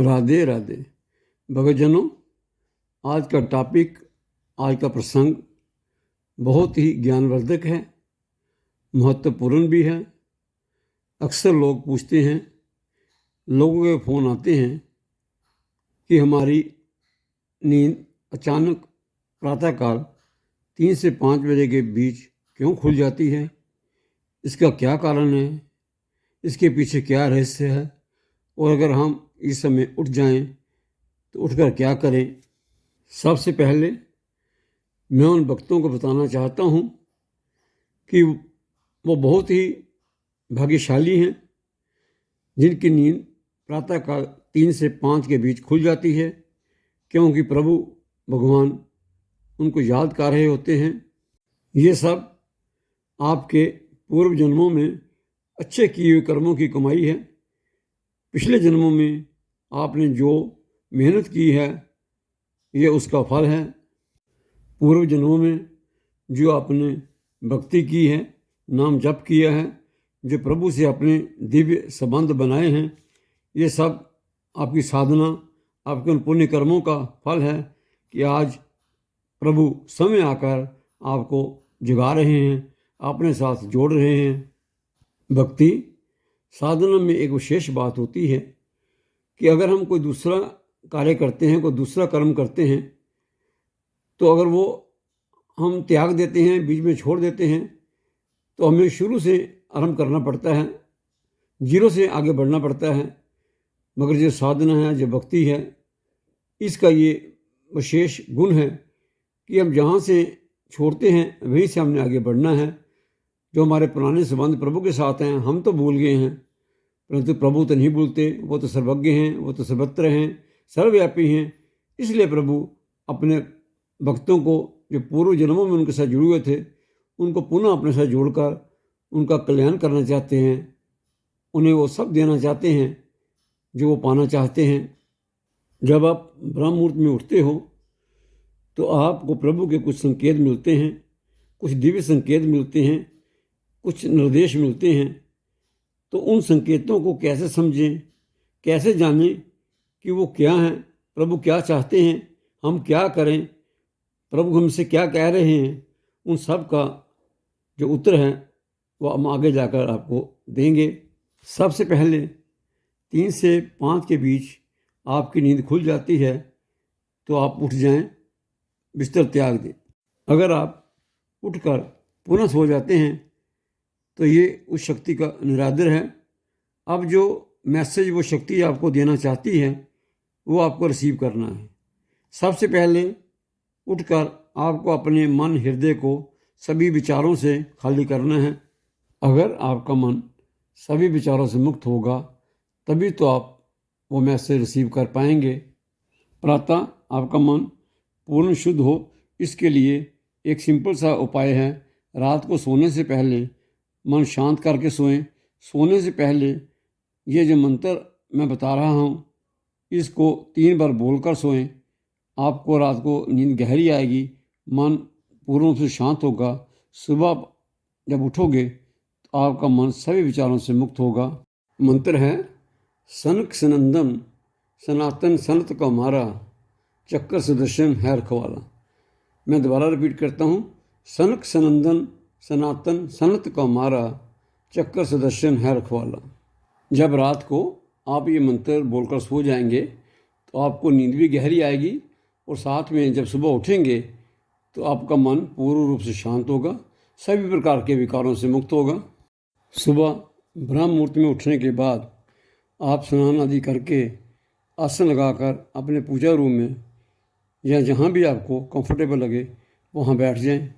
राधे राधे भगतजनों, आज का टॉपिक, आज का प्रसंग बहुत ही ज्ञानवर्धक है, महत्वपूर्ण भी है। अक्सर लोग पूछते हैं, लोगों के फ़ोन आते हैं कि हमारी नींद अचानक प्रातःकाल 3 से 5 बजे के बीच क्यों खुल जाती है, इसका क्या कारण है, इसके पीछे क्या रहस्य है, और अगर हम इस समय उठ जाएं तो उठकर क्या करें। सबसे पहले मैं उन भक्तों को बताना चाहता हूँ कि वो बहुत ही भाग्यशाली हैं जिनकी नींद प्रातःकाल 3 से 5 के बीच खुल जाती है, क्योंकि प्रभु भगवान उनको याद कर रहे होते हैं। ये सब आपके पूर्व जन्मों में अच्छे किए हुए कर्मों की कमाई है। पिछले जन्मों में आपने जो मेहनत की है, ये उसका फल है। पूर्व जन्मों में जो आपने भक्ति की है, नाम जप किया है, जो प्रभु से अपने दिव्य संबंध बनाए हैं, ये सब आपकी साधना, आपके उन पुण्य कर्मों का फल है कि आज प्रभु समय आकर आपको जगा रहे हैं, अपने साथ जोड़ रहे हैं। भक्ति साधना में एक विशेष बात होती है कि अगर हम कोई दूसरा कार्य करते हैं, कोई दूसरा कर्म करते हैं, तो अगर वो हम त्याग देते हैं, बीच में छोड़ देते हैं, तो हमें शुरू से आरंभ करना पड़ता है, जीरो से आगे बढ़ना पड़ता है। मगर जो साधना है, जो भक्ति है, इसका ये विशेष गुण है कि हम जहाँ से छोड़ते हैं वहीं से हमने आगे बढ़ना है। जो हमारे पुराने संबंध प्रभु के साथ हैं, हम तो भूल गए हैं, परंतु प्रभु तो नहीं भूलते। वो तो सर्वज्ञ हैं, वो तो सर्वत्र हैं, सर्वव्यापी हैं। इसलिए प्रभु अपने भक्तों को जो पूर्व जन्मों में उनके साथ जुड़े हुए थे, उनको पुनः अपने साथ जोड़कर उनका कल्याण करना चाहते हैं। उन्हें वो सब देना चाहते हैं जो वो पाना चाहते हैं। जब आप ब्रह्म मुहूर्त में उठते हो तो आपको प्रभु के कुछ संकेत मिलते हैं, कुछ दिव्य संकेत मिलते हैं, कुछ निर्देश मिलते हैं। तो उन संकेतों को कैसे समझें, कैसे जानें कि वो क्या हैं, प्रभु क्या चाहते हैं, हम क्या करें, प्रभु हमसे क्या कह रहे हैं, उन सब का जो उत्तर है वो हम आगे जाकर आपको देंगे। सबसे पहले 3 से 5 के बीच आपकी नींद खुल जाती है तो आप उठ जाएं, बिस्तर त्याग दें। अगर आप उठकर पुनः सो जाते हैं तो ये उस शक्ति का निरादर है। अब जो मैसेज वो शक्ति आपको देना चाहती है वो आपको रिसीव करना है। सबसे पहले उठकर आपको अपने मन हृदय को सभी विचारों से खाली करना है। अगर आपका मन सभी विचारों से मुक्त होगा तभी तो आप वो मैसेज रिसीव कर पाएंगे। प्रातः आपका मन पूर्ण शुद्ध हो, इसके लिए एक सिंपल सा उपाय है। रात को सोने से पहले मन शांत करके सोएं। सोने से पहले ये जो मंत्र मैं बता रहा हूँ, इसको 3 बार बोलकर सोएं। आपको रात को नींद गहरी आएगी, मन पूर्ण रूप से शांत होगा। सुबह जब उठोगे तो आपका मन सभी विचारों से मुक्त होगा। मंत्र है, सनक सनंदन सनातन सनत का मारा, चक्कर सुदर्शन है रखवाला। मैं दोबारा रिपीट करता हूँ, सनक सनंदन सनातन सनत का मारा, चक्कर सुदर्शन है रखवाला। जब रात को आप ये मंत्र बोलकर सो जाएंगे तो आपको नींद भी गहरी आएगी, और साथ में जब सुबह उठेंगे तो आपका मन पूर्ण रूप से शांत होगा, सभी प्रकार के विकारों से मुक्त होगा। सुबह ब्रह्म मुहूर्त में उठने के बाद आप स्नान आदि करके आसन लगाकर अपने पूजा रूम में या जहाँ भी आपको कंफर्टेबल लगे वहाँ बैठ जाएं।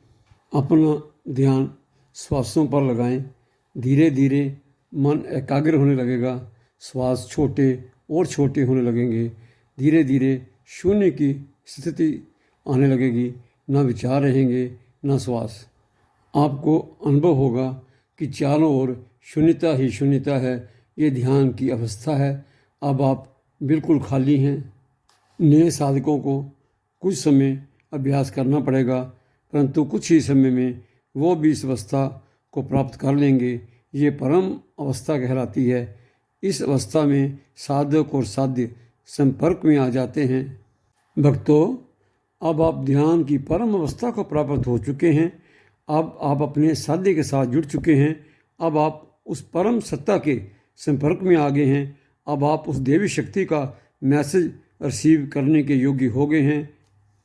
अपना ध्यान श्वासों पर लगाएं। धीरे धीरे मन एकाग्र होने लगेगा, श्वास छोटे और छोटे होने लगेंगे। धीरे धीरे शून्य की स्थिति आने लगेगी, ना विचार रहेंगे ना श्वास। आपको अनुभव होगा कि चारों ओर शून्यता ही शून्यता है। ये ध्यान की अवस्था है। अब आप बिल्कुल खाली हैं। नए साधकों को कुछ समय अभ्यास करना पड़ेगा, परंतु कुछ ही समय में वो भी इस अवस्था को प्राप्त कर लेंगे। ये परम अवस्था कहलाती है। इस अवस्था में साधक और साध्य संपर्क में आ जाते हैं। भक्तों, अब आप ध्यान की परम अवस्था को प्राप्त हो चुके हैं। अब आप अपने साध्य के साथ जुड़ चुके हैं। अब आप उस परम सत्ता के संपर्क में आ गए हैं। अब आप उस देवी शक्ति का मैसेज रिसीव करने के योग्य हो गए हैं।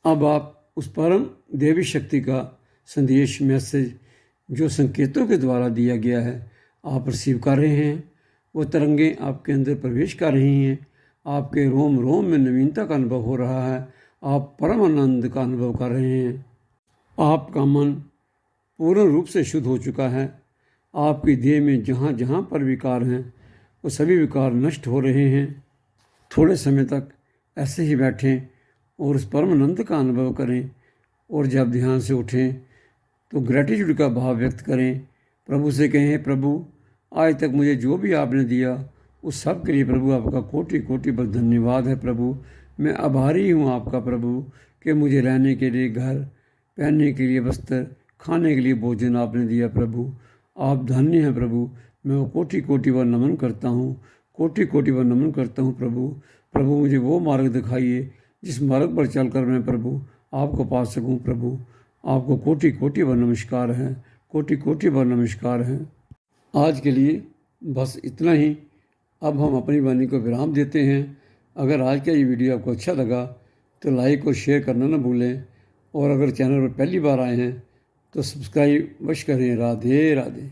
अब आप उस परम देवी शक्ति का संदेश मैसेज जो संकेतों के द्वारा दिया गया है आप रिसीव कर रहे हैं। वो तरंगें आपके अंदर प्रवेश कर रही हैं। आपके रोम रोम में नवीनता का अनुभव हो रहा है। आप परम आनंद का अनुभव कर रहे हैं। आपका मन पूर्ण रूप से शुद्ध हो चुका है। आपकी देह में जहाँ जहाँ पर विकार हैं वो सभी विकार नष्ट हो रहे हैं। थोड़े समय तक ऐसे ही बैठें और उस परम आनंद का अनुभव करें, और जब ध्यान से उठें तो ग्रैटिट्यूड का भाव व्यक्त करें। प्रभु से कहें, प्रभु आज तक मुझे जो भी आपने दिया उस सब के लिए प्रभु आपका कोटि कोटि बस धन्यवाद है। प्रभु मैं आभारी हूँ आपका प्रभु कि मुझे रहने के लिए घर, पहनने के लिए वस्त्र, खाने के लिए भोजन आपने दिया। प्रभु आप धन्य हैं प्रभु। मैं वो कोटि कोटि बार नमन करता हूँ, कोटि कोटि बार नमन करता हूँ प्रभु। प्रभु मुझे वो मार्ग दिखाइए जिस मार्ग पर चलकर मैं प्रभु आपको पा सकूँ। प्रभु आपको कोटि कोटि बार नमस्कार है, कोटि कोटि बार नमस्कार है। आज के लिए बस इतना ही। अब हम अपनी वाणी को विराम देते हैं। अगर आज का ये वीडियो आपको अच्छा लगा तो लाइक और शेयर करना ना भूलें, और अगर चैनल पर पहली बार आए हैं तो सब्सक्राइब अवश्य करें। राधे राधे।